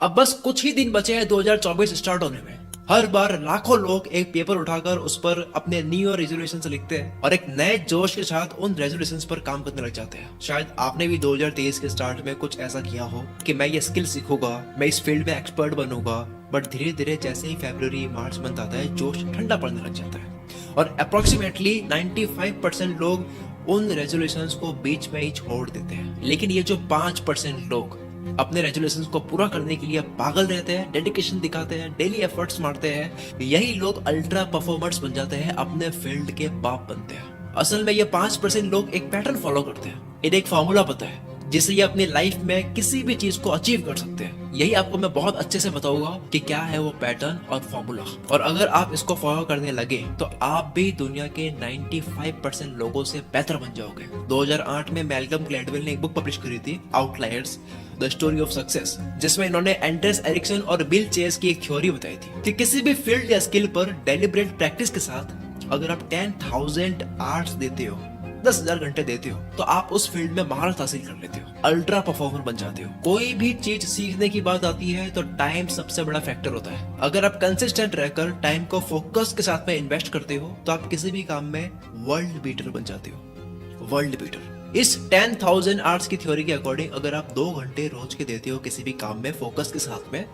अब बस कुछ ही दिन बचे हैं 2024 स्टार्ट होने में। हर बार लाखों लोग एक पेपर उठाकर उस पर अपने न्यू ईयर रेजोल्यूशंस लिखते हैं और एक नए जोश के साथ उन रेजोल्यूशंस पर काम करने लग जाते हैं। शायद आपने भी 2023 के स्टार्ट में कुछ ऐसा किया हो कि मैं ये स्किल सीखूंगा, मैं इस फील्ड में एक्सपर्ट बनूंगा, बट धीरे धीरे जैसे ही फरवरी मार्च मंथ आता है जोश ठंडा पड़ने लग जाता है और अप्रोक्सीमेटली 95% लोग उन रेजोल्यूशंस को बीच में ही छोड़ देते हैं। लेकिन ये जो 5% लोग अपने रेजोल्यूशंस को पूरा करने के लिए पागल रहते हैं, डेडिकेशन दिखाते हैं, डेली एफर्ट्स मारते हैं, यही लोग अल्ट्रा परफॉर्मर्स बन जाते हैं, अपने फील्ड के बाप बनते हैं। असल में ये 5% लोग एक पैटर्न फॉलो करते हैं, इन्हें एक फॉर्मूला पता है जिससे ये अपनी लाइफ में किसी भी चीज को अचीव कर सकते हैं। यही आपको मैं बहुत अच्छे से बताऊंगा कि क्या है वो पैटर्न और फॉर्मूला, और अगर आप इसको फॉलो करने लगे तो आप भी दुनिया के 95% लोगों से बेहतर बन जाओगे। 2008 में मैल्कम ग्लैडवेल ने एक बुक पब्लिश करी थी, outliers the story of success, जिसमें इन्होंने एंड्रेस एरिक्सन और बिल चेस की एक थ्योरी बताई थी कि किसी भी फील्ड या स्किल पर डेलिब्रेट प्रैक्टिस के साथ अगर आप 10,000 आवर्स देते हो, 10,000 घंटे देते हो, तो आप उस फील्ड में महारत हासिल कर लेते हो, अल्ट्रा परफॉर्मर बन जाते हो। कोई भी चीज सीखने की बात आती है तो टाइम सबसे बड़ा फैक्टर होता है। अगर आप कंसिस्टेंट रहकर टाइम को फोकस के साथ में इन्वेस्ट करते हो तो आप किसी भी काम में वर्ल्ड बीटर बन जाते हो, वर्ल्ड बीटर। इस 10,000 आवर्स की थ्योरी के अकॉर्डिंग अगर आप 2 घंटे रोज के देते हो किसी भी काम में फोकस के साथ में,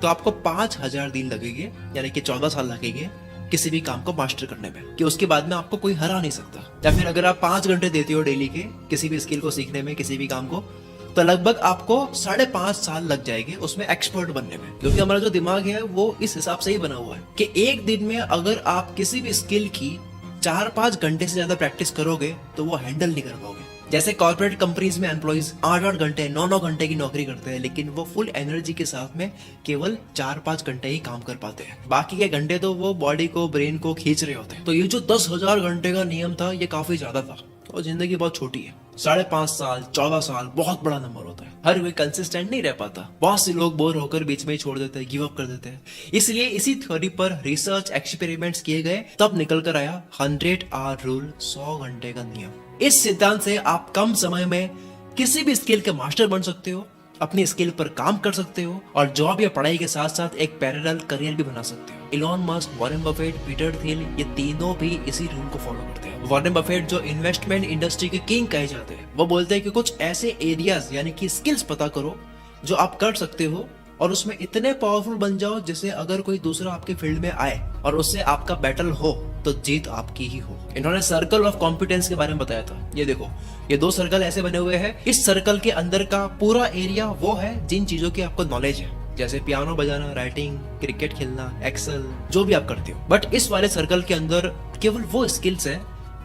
तो आपको 5,000 दिन लगेंगे, यानी कि 14 साल लगेंगे किसी भी काम को मास्टर करने में, कि उसके बाद में आपको कोई हरा नहीं सकता। या फिर अगर आप 5 घंटे देते हो डेली के किसी भी स्किल को सीखने में, किसी भी काम को, तो लगभग आपको 5.5 साल लग जाएंगे उसमें एक्सपर्ट बनने में। क्योंकि हमारा जो दिमाग है वो इस हिसाब से ही बना हुआ है कि एक दिन में अगर आप किसी भी स्किल की 4-5 घंटे से ज्यादा प्रैक्टिस करोगे तो वो हैंडल नहीं कर पाओगे। जैसे कॉर्पोरेट कंपनीज में एम्प्लॉइज 8-8 घंटे 9-9 घंटे की नौकरी करते हैं, लेकिन वो फुल एनर्जी के साथ में केवल 4-5 घंटे ही काम कर पाते हैं, बाकी के घंटे तो वो बॉडी को, ब्रेन को खींच रहे होते हैं। तो ये जो 10,000 घंटे का नियम था ये काफी ज्यादा था और जिंदगी बहुत छोटी है। 5.5 साल 14 साल बहुत बड़ा नंबर होता है। हर कोई कंसिस्टेंट नहीं रह पाता, बहुत से लोग बोर होकर बीच में ही छोड़ देते हैं, गिव अप कर देते हैं। इसलिए इसी थ्योरी पर रिसर्च एक्सपेरिमेंट्स किए गए, तब निकल कर आया 100 आवर रूल, 100 घंटे का नियम। इस सिद्धांत से आप कम समय में किसी भी स्किल के मास्टर बन सकते हो, अपनी स्किल पर काम कर सकते हो और जॉब या पढ़ाई के साथ साथ एक पैरेलल करियर भी बना सकते हो। Elon Musk, Warren Buffett, Peter Thiel, ये तीनों भी इसी रूल को फॉलो करते हैं। वॉरेन बफेट जो इन्वेस्टमेंट इंडस्ट्री के किंग कहे जाते हैं, वो बोलते हैं कि कुछ ऐसे एरियाज यानी कि स्किल्स पता करो जो आप कर सकते हो और उसमें इतने पावरफुल बन जाओ जिससे अगर कोई दूसरा आपके फील्ड में आए और उससे आपका बैटल हो तो जीत आपकी ही हो। इन्होंने सर्कल ऑफ कॉम्पिटेंस के बारे में बताया था। ये देखो, ये 2 सर्कल ऐसे बने हुए हैं। इस सर्कल के अंदर का पूरा एरिया वो है जिन चीजों की आपको नॉलेज है, जैसे पियानो बजाना, राइटिंग, क्रिकेट खेलना, एक्सेल, जो भी आप करते हो। बट इस वाले सर्कल के अंदर केवल वो स्किल्स है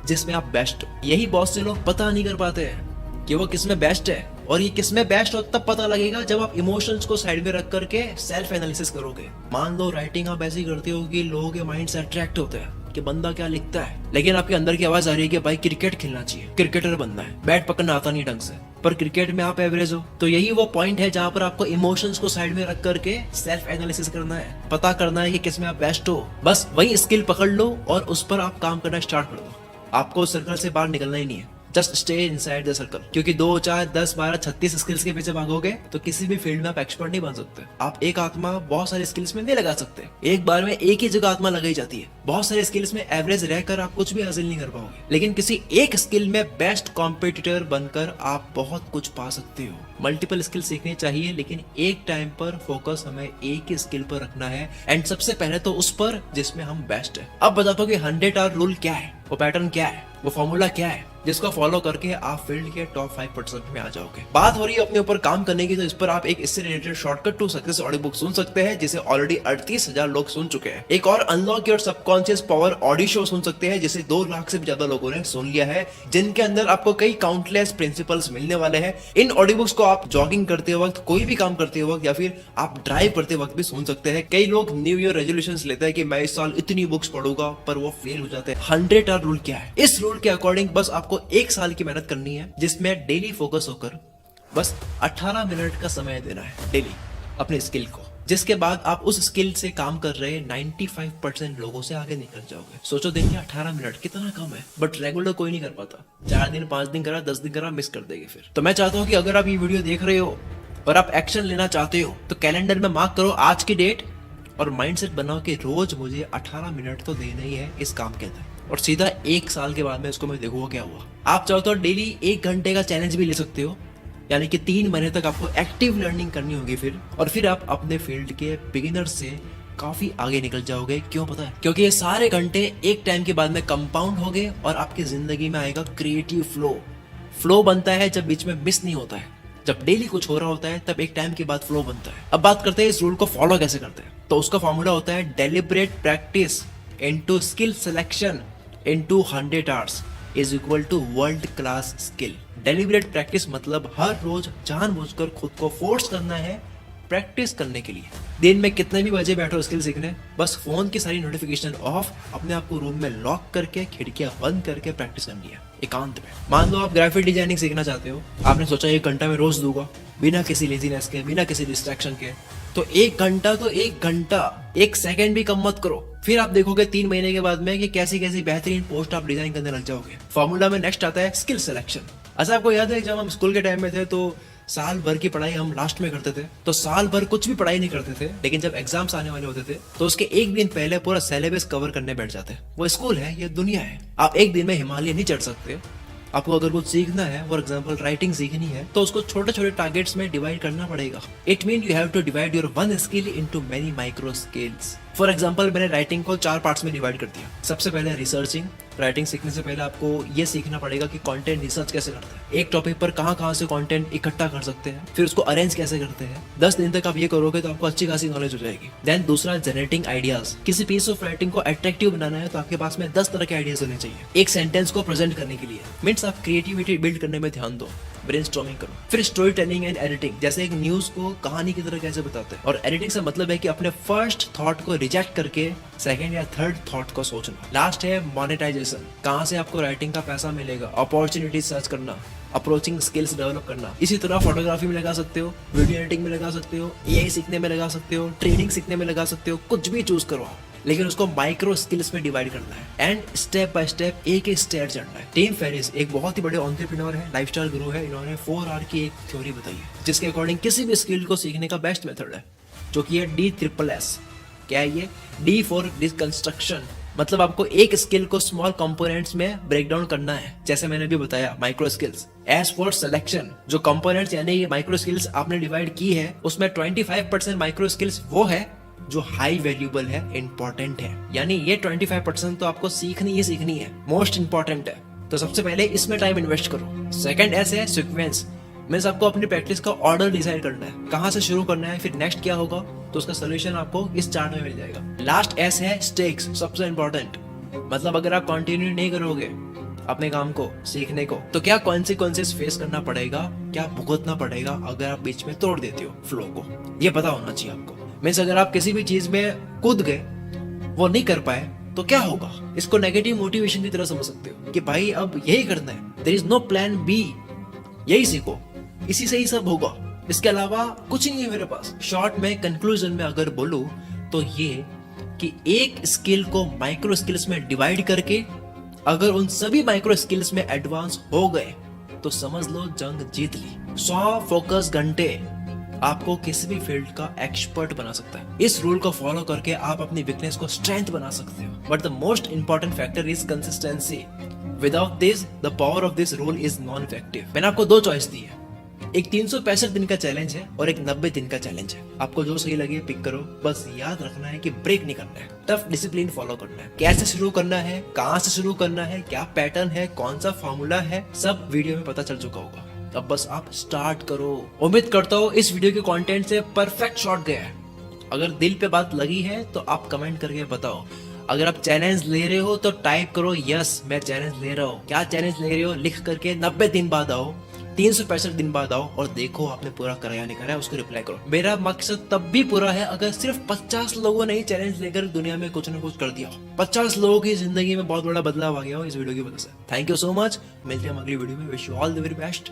जिसमें आप बेस्ट हो। यही बहुत से लोग पता नहीं कर पाते हैं कि वो किसमें बेस्ट है, और ये किसमें बेस्ट हो तब पता लगेगा जब आप इमोशंस को साइड में रख करके सेल्फ एनालिसिस करोगे। मान लो राइटिंग आप ऐसी करते हो कि लोगों के माइंड से अट्रैक्ट होते हैं कि बंदा क्या लिखता है, लेकिन आपके अंदर की आवाज आ रही है कि भाई क्रिकेट खेलना चाहिए, क्रिकेटर बनना है, बैट पकड़ना आता नहीं ढंग से, पर क्रिकेट में आप एवरेज हो। तो यही वो पॉइंट है जहां पर आपको इमोशंस को साइड में रख करके सेल्फ एनालिसिस करना है, पता करना है कि किसमें आप बेस्ट हो। बस वही स्किल पकड़ लो और उस पर आप काम करना स्टार्ट कर दो। आपको उस सर्कल से बाहर निकलना ही नहीं है, just stay inside the circle. क्योंकि 2, 4, 10, 12, 36 स्किल्स के पीछे भागोगे तो किसी भी फील्ड में आप एक्सपर्ट नहीं बन सकते। आप एक आत्मा बहुत सारे स्किल्स में नहीं लगा सकते, एक बार में एक ही जगह आत्मा लगाई जाती है। बहुत सारे स्किल्स में एवरेज रहकर आप कुछ भी हासिल नहीं कर पाओगे, लेकिन किसी एक स्किल में बेस्ट कॉम्पिटिटर बनकर आप बहुत कुछ पा सकते हो। मल्टीपल स्किल सीखनी चाहिए, लेकिन एक टाइम पर फोकस हमें एक ही स्किल पर रखना है, एंड सबसे पहले तो उस पर जिसमें हम बेस्ट है। अब बताता हूँ कि 100 आवर रूल क्या है, वो पैटर्न क्या है, वो फॉर्मूला क्या है जिसको फॉलो करके आप फील्ड के टॉप 5% में आ जाओगे। बात हो रही है अपने ऊपर काम करने की, तो इस पर आप एक इससे related shortcut to success audio book सुन सकते हैं, जिसे ऑलरेडी 38,000 लोग सुन चुके हैं। एक और unlock your subconscious power audio show सुन सकते हैं, जिसे 2 लाख से भी ज्यादा लोगों ने सुन लिया है, जिनके अंदर आपको कई काउंटलेस प्रिंसिपल्स मिलने वाले हैं। इन ऑडियो बुक्स को आप जॉगिंग करते वक्त, कोई भी काम करते वक्त, या फिर आप ड्राइव करते वक्त भी सुन सकते हैं। कई लोग न्यू ईयर रेजोल्यूशंस लेते हैं कि मैं इस साल इतनी बुक्स पढ़ूंगा, पर वो फेल हो जाते हैं। 100 आवर रूल क्या है? इस रूल के अकॉर्डिंग बस आपको 1 साल की मेहनत करनी है, जिसमें डेली फोकस होकर बस 18 मिनट का समय देना है डेली अपने स्किल को, जिसके बाद आप उस स्किल से काम कर रहे 95% लोगों से आगे निकल जाओगे। सोचो दिन के 18 मिनट कितना कम है, बट रेगुलर कोई नहीं कर पाता। 4 दिन 5 दिन करा, 10 दिन करा, मिस कर देंगे फिर। तो मैं चाहता हूँ कि अगर आप ये वीडियो देख रहे हो और आप एक्शन लेना चाहते हो तो कैलेंडर में मार्क करो आज की डेट और माइंडसेट बनाओ कि रोज मुझे 18 मिनट तो देना ही है इस काम के अंदर, और सीधा 1 साल के बाद में इसको मैं देखूंगा क्या हुआ। आप चाहो तो डेली 1 घंटे का चैलेंज भी ले सकते हो, यानी कि 3 महीने तक आपको एक्टिव लर्निंग करनी होगी फिर आप अपने फील्ड के बिगिनर से काफी आगे निकल जाओगे। क्यों पता है? क्योंकि ये सारे घंटे एक टाइम के बाद में कंपाउंड हो गए और आपकी जिंदगी में आएगा क्रिएटिव फ्लो बनता है जब बीच में मिस नहीं होता है, जब डेली कुछ हो रहा होता है तब एक टाइम के बाद फ्लो बनता है। अब बात करते हैं इस रूल को फॉलो कैसे करते हैं। तो उसका फॉर्मूला होता है deliberate practice into skill selection into 100 hours is equal to world class skill. Deliberate practice मतलब हर रोज जानबूझकर खुद को फोर्स करना है प्रैक्टिस करने के लिए। दिन में कितने भी बजे बैठो स्किल सीखने, बस फोन की सारी नोटिफिकेशन ऑफ, अपने आप को रूम में लॉक करके खिड़कियां बंद करके प्रैक्टिस करनी है एकांत में। मान लो आप ग्राफिक डिजाइनिंग सीखना चाहते हो, आपने सोचा 1 घंटा में रोज दूंगा बिना किसी लेजीनेस के, बिना किसी डिस्ट्रैक्शन के, तो 1 घंटा तो 1 घंटा, 1 सेकंड भी कम मत करो। फिर आप देखोगे 3 महीने के बाद में कि कैसी कैसी बेहतरीन पोस्ट आप डिजाइन करने लग जाओगे। फॉर्मूला में नेक्स्ट आता है स्किल सिलेक्शन। अच्छा, आपको याद है जब हम स्कूल के टाइम में थे तो साल भर की पढ़ाई हम लास्ट में करते थे, तो साल भर कुछ भी पढ़ाई नहीं करते थे, लेकिन जब एग्जाम्स आने वाले होते थे तो उसके 1 दिन पहले पूरा सिलेबस कवर करने बैठ जाते। वो स्कूल है, ये दुनिया है। आप 1 दिन में हिमालय नहीं चढ़ सकते। आपको अगर कुछ सीखना है, फॉर एग्जाम्पल राइटिंग सीखनी है, तो उसको छोटे छोटे टारगेट्स में डिवाइड करना पड़ेगा। It mean you have to divide your one skill into many micro skills. For example मैंने राइटिंग को 4 पार्ट्स में डिवाइड कर दिया। सबसे पहले रिसर्चिंग। राइटिंग सीखने से पहले आपको ये सीखना पड़ेगा कि कंटेंट रिसर्च कैसे करते हैं, एक टॉपिक पर कहाँ से कंटेंट इकट्ठा कर सकते हैं, फिर उसको अरेंज कैसे करते हैं। 10 दिन तक आप ये करोगे तो आपको अच्छी खासी नॉलेज हो जाएगी। देन दूसरा जनरेटिंग आइडियाज। किसी पीस ऑफ राइटिंग को अट्रैक्टिव बनाना है तो आपके पास में 10 तरह के आइडियाज होने चाहिए एक सेंटेंस को प्रेजेंट करने के लिए। मीन्स आप क्रिएटिविटी बिल्ड करने में ध्यान दो, ब्रेनस्टॉर्मिंग करो। फिर स्टोरी टेलिंग एंड एडिटिंग, जैसे एक न्यूज को कहानी की तरह कैसे बताते हैं। और एडिटिंग से मतलब है कि अपने फर्स्ट थॉट को रिजेक्ट करके सेकंड या थर्ड थॉट को सोचना। लास्ट है मोनेटाइजेशन, कहाँ से आपको राइटिंग का पैसा मिलेगा, अपॉर्चुनिटी सर्च करना, अप्रोचिंग स्किल्स डेवलप करना। इसी तरह फोटोग्राफी में लगा सकते हो, वीडियो एडिटिंग में लगा सकते हो, एआई सीखने में लगा सकते हो, ट्रेडिंग सीखने में लगा सकते हो, कुछ भी चूज करो, लेकिन उसको माइक्रो स्किल्स में डिवाइड करना है एंड स्टेप बाय स्टेप एक स्टेप चढ़ना है। टीम फेरिस एक बहुत ही बड़े एंटरप्रेन्योर है, लाइफस्टाइल गुरु है। इन्होंने 4R की एक थ्योरी बताई है जिसके अकॉर्डिंग किसी भी स्किल को सीखने का बेस्ट मेथड है, जो कि है DSS। क्या है ये? D फॉर डिसकंस्ट्रक्शन, मतलब आपको एक स्किल को स्मॉल कंपोनेंट्स में ब्रेक डाउन करना है, जैसे मैंने भी बताया micro skills. S for selection, जो कंपोनेंट्स यानी ये माइक्रो स्किल्स आपने डिवाइड की है उसमें 25% माइक्रो स्किल्स वो है जो हाई वैल्यूएबल है, इंपॉर्टेंट है, यानी ये 25% तो आपको सीखनी ही सीखनी है, मोस्ट इंपॉर्टेंट है। तो सबसे पहले इसमें टाइम इन्वेस्ट करो। सेकंड S है सीक्वेंस, मींस आपको अपनी प्रैक्टिस का ऑर्डर डिसाइड करना है, कहाँ से शुरू करना है, फिर नेक्स्ट क्या होगा, तो उसका सोल्यूशन आपको इस चार्ट में मिल जाएगा। लास्ट S है स्टेक्स, सबसे इंपॉर्टेंट, मतलब अगर आप कंटिन्यू नहीं करोगे अपने काम को, सीखने को, तो क्या कॉन्सिक्वेंसेस फेस करना पड़ेगा, क्या भुगतना पड़ेगा अगर आप बीच में तोड़ देते हो फ्लो को, ये पता होना चाहिए आपको। मींस अगर आप किसी भी चीज में कूद गए, वो नहीं कर पाए, तो क्या होगा, इसको नेगेटिव मोटिवेशन की तरह समझ सकते हो कि भाई अब यही करना है, there is no plan B, यही सीखो, इसी से ही सब होगा, इसके अलावा कुछ नहीं है मेरे पास। शॉर्ट में कंक्लूजन में अगर बोलूं तो ये कि एक स्किल को माइक्रो स्किल्स में डिवाइड करके अगर उन सभी माइक्रो स्किल्स में एडवांस हो गए तो समझ लो जंग जीत ली। 100 फोकस घंटे आपको किसी भी फील्ड का एक्सपर्ट बना सकता है। इस रूल को फॉलो करके आप अपनी वीकनेस को स्ट्रेंथ बना सकते हो। But the most important factor is consistency. Without this the power of this rule is non effective. मैंने आपको 2 चॉइस दी है, एक 365 दिन का चैलेंज है और एक 90 दिन का चैलेंज है। आपको जो सही लगे पिक करो, बस याद रखना है कि ब्रेक नहीं करना है, टफ डिसिप्लिन फॉलो करना है। कैसे शुरू करना है, कहाँ से शुरू करना है, क्या पैटर्न है, कौन सा फॉर्मूला है, सब वीडियो में पता चल चुका होगा। अब बस आप स्टार्ट करो। उम्मीद करता हूँ इस वीडियो के कंटेंट से परफेक्ट शॉट गया है। अगर दिल पे बात लगी है तो आप कमेंट करके बताओ। अगर आप चैलेंज ले रहे हो तो टाइप करो यस मैं चैलेंज ले रहा हूँ। क्या चैलेंज ले रहे हो लिख करके 90 दिन बाद आओ, 365 दिन बाद आओ और देखो आपने पूरा कराया नहीं कराया, उसको रिप्लाई करो। मेरा मकसद तब भी पूरा है अगर सिर्फ 50 लोगों ने ही चैलेंज लेकर दुनिया में कुछ न कुछ कर दिया। 50 लोगों की जिंदगी में बहुत बड़ा बदलाव आ गया हो इस वीडियो की वजह से। थैंक यू सो मच, मिलते हैं अगली वीडियो में। Wish you all the very best.